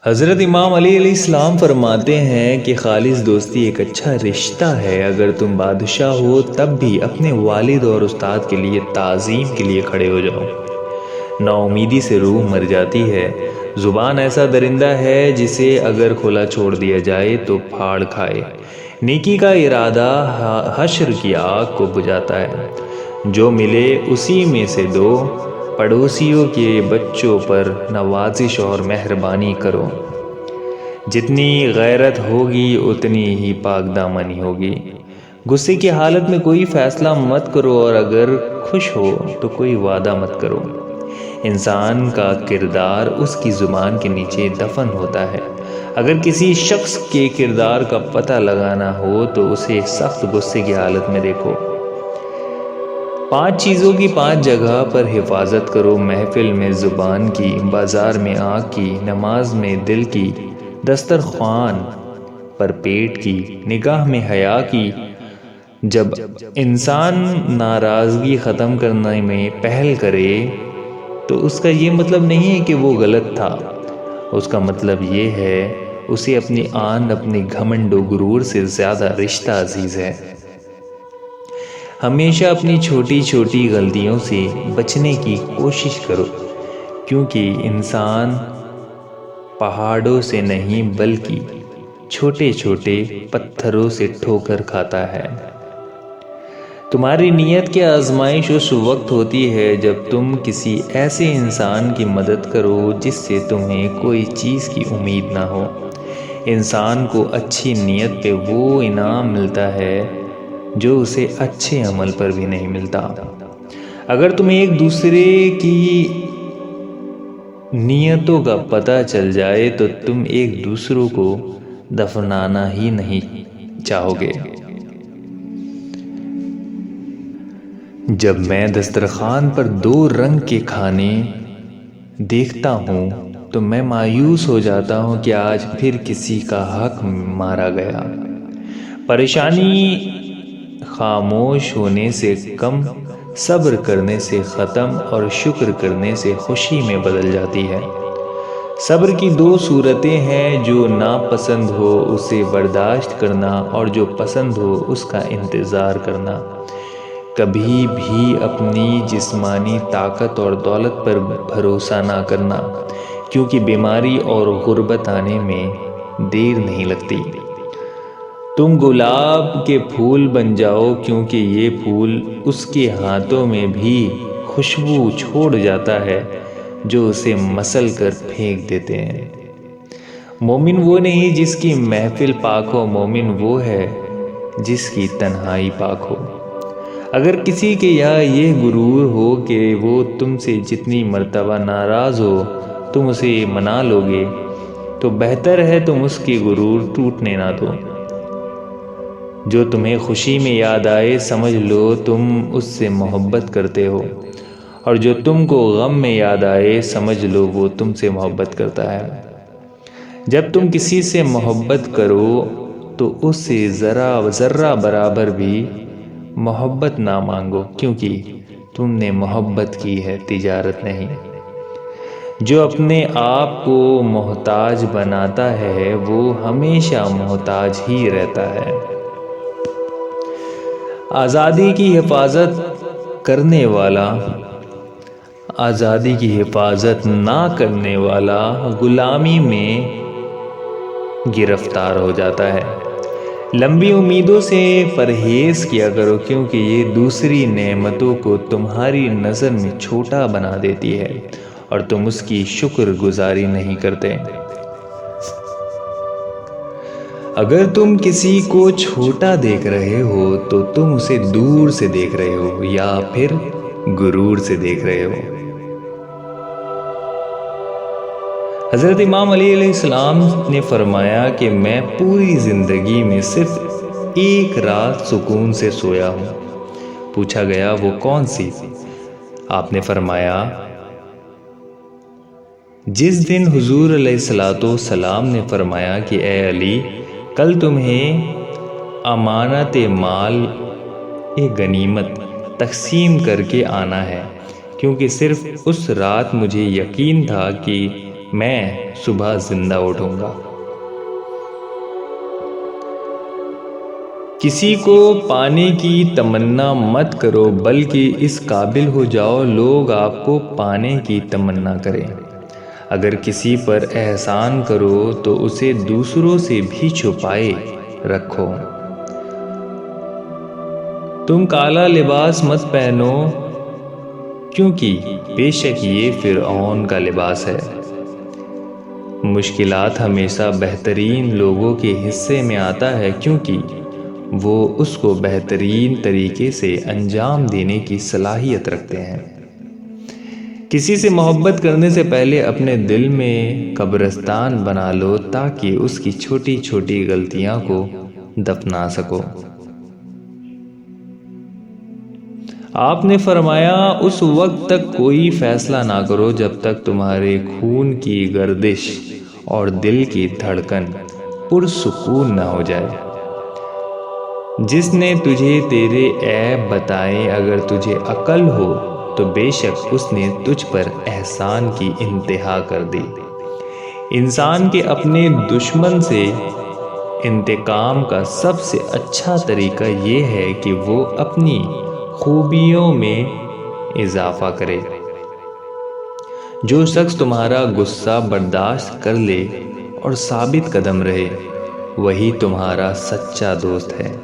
حضرت امام علی علیہ السلام فرماتے ہیں کہ خالص دوستی ایک اچھا رشتہ ہے۔ اگر تم بادشاہ ہو تب بھی اپنے والد اور استاد کے لیے تعظیم کے لیے کھڑے ہو جاؤ۔ نا امیدی سے روح مر جاتی ہے۔ زبان ایسا درندہ ہے جسے اگر کھلا چھوڑ دیا جائے تو پھاڑ کھائے۔ نیکی کا ارادہ حشر کی آگ کو بجھاتا ہے۔ جو ملے اسی میں سے دو، پڑوسیوں کے بچوں پر نوازش اور مہربانی کرو۔ جتنی غیرت ہوگی اتنی ہی پاک دامنی ہوگی۔ غصے کی حالت میں کوئی فیصلہ مت کرو اور اگر خوش ہو تو کوئی وعدہ مت کرو۔ انسان کا کردار اس کی زبان کے نیچے دفن ہوتا ہے۔ اگر کسی شخص کے کردار کا پتہ لگانا ہو تو اسے سخت غصے کی حالت میں دیکھو۔ 5 چیزوں کی 5 جگہ پر حفاظت کرو: محفل میں زبان کی، بازار میں آنکھ کی، نماز میں دل کی، دسترخوان پر پیٹ کی، نگاہ میں حیا کی۔ جب انسان ناراضگی ختم کرنے میں پہل کرے تو اس کا یہ مطلب نہیں ہے کہ وہ غلط تھا۔ اس کا مطلب یہ ہے اسے اپنی آن، اپنے گھمنڈ و غرور سے زیادہ رشتہ عزیز ہے۔ ہمیشہ اپنی چھوٹی چھوٹی غلطیوں سے بچنے کی کوشش کرو، کیونکہ انسان پہاڑوں سے نہیں بلکہ چھوٹے چھوٹے پتھروں سے ٹھوکر کھاتا ہے۔ تمہاری نیت کی آزمائش اس وقت ہوتی ہے جب تم کسی ایسے انسان کی مدد کرو جس سے تمہیں کوئی چیز کی امید نہ ہو۔ انسان کو اچھی نیت پہ وہ انعام ملتا ہے جو اسے اچھے عمل پر بھی نہیں ملتا۔ اگر تمہیں ایک دوسرے کی نیتوں کا پتہ چل جائے تو تم ایک دوسروں کو دفنانا ہی نہیں چاہو گے۔ جب میں دسترخوان پر 2 رنگ کے کھانے دیکھتا ہوں تو میں مایوس ہو جاتا ہوں کہ آج پھر کسی کا حق مارا گیا۔ پریشانی خاموش ہونے سے کم، صبر کرنے سے ختم اور شکر کرنے سے خوشی میں بدل جاتی ہے۔ صبر کی 2 صورتیں ہیں: جو ناپسند ہو اسے برداشت کرنا اور جو پسند ہو اس کا انتظار کرنا۔ کبھی بھی اپنی جسمانی طاقت اور دولت پر بھروسہ نہ کرنا، کیونکہ بیماری اور غربت آنے میں دیر نہیں لگتی۔ تم گلاب کے پھول بن جاؤ، کیونکہ یہ پھول اس کے ہاتھوں میں بھی خوشبو چھوڑ جاتا ہے جو اسے مسل کر پھینک دیتے ہیں۔ مومن وہ نہیں جس کی محفل پاک ہو، مومن وہ ہے جس کی تنہائی پاک ہو۔ اگر کسی کے یہاں یہ غرور ہو کہ وہ تم سے جتنی مرتبہ ناراض ہو تم اسے منا لو گے تو بہتر ہے تم اس کی غرور ٹوٹنے نہ دو۔ جو تمہیں خوشی میں یاد آئے سمجھ لو تم اس سے محبت کرتے ہو، اور جو تم کو غم میں یاد آئے سمجھ لو وہ تم سے محبت کرتا ہے۔ جب تم کسی سے محبت کرو تو اس سے ذرہ برابر بھی محبت نہ مانگو، کیونکہ تم نے محبت کی ہے، تجارت نہیں۔ جو اپنے آپ کو محتاج بناتا ہے وہ ہمیشہ محتاج ہی رہتا ہے۔ آزادی کی حفاظت کرنے والا، آزادی کی حفاظت نہ کرنے والا غلامی میں گرفتار ہو جاتا ہے۔ لمبی امیدوں سے پرہیز کیا کرو، کیونکہ یہ دوسری نعمتوں کو تمہاری نظر میں چھوٹا بنا دیتی ہے اور تم اس کی شکر گزاری نہیں کرتے۔ اگر تم کسی کو چھوٹا دیکھ رہے ہو تو تم اسے دور سے دیکھ رہے ہو یا پھر غرور سے دیکھ رہے ہو۔ حضرت امام علی علیہ السلام نے فرمایا کہ میں پوری زندگی میں صرف 1 رات سکون سے سویا ہوں۔ پوچھا گیا وہ کون سی؟ آپ نے فرمایا جس دن حضور علیہ السلام نے فرمایا کہ اے علی، کل تمہیں امانت مال غنیمت تقسیم کر کے آنا ہے، کیونکہ صرف اس رات مجھے یقین تھا کہ میں صبح زندہ اٹھوں گا۔ کسی کو پانے کی تمنا مت کرو، بلکہ اس قابل ہو جاؤ لوگ آپ کو پانے کی تمنا کریں۔ اگر کسی پر احسان کرو تو اسے دوسروں سے بھی چھپائے رکھو۔ تم کالا لباس مت پہنو، کیونکہ بے شک یہ فرعون کا لباس ہے۔ مشکلات ہمیشہ بہترین لوگوں کے حصے میں آتا ہے، کیونکہ وہ اس کو بہترین طریقے سے انجام دینے کی صلاحیت رکھتے ہیں۔ کسی سے محبت کرنے سے پہلے اپنے دل میں قبرستان بنا لو تاکہ اس کی چھوٹی چھوٹی غلطیاں کو دفنا سکو۔ آپ نے فرمایا اس وقت تک کوئی فیصلہ نہ کرو جب تک تمہارے خون کی گردش اور دل کی دھڑکن پرسکون نہ ہو جائے۔ جس نے تجھے تیرے عیب بتائے، اگر تجھے عقل ہو تو بے شک اس نے تجھ پر احسان کی انتہا کر دی۔ انسان کے اپنے دشمن سے انتقام کا سب سے اچھا طریقہ یہ ہے کہ وہ اپنی خوبیوں میں اضافہ کرے۔ جو شخص تمہارا غصہ برداشت کر لے اور ثابت قدم رہے، وہی تمہارا سچا دوست ہے۔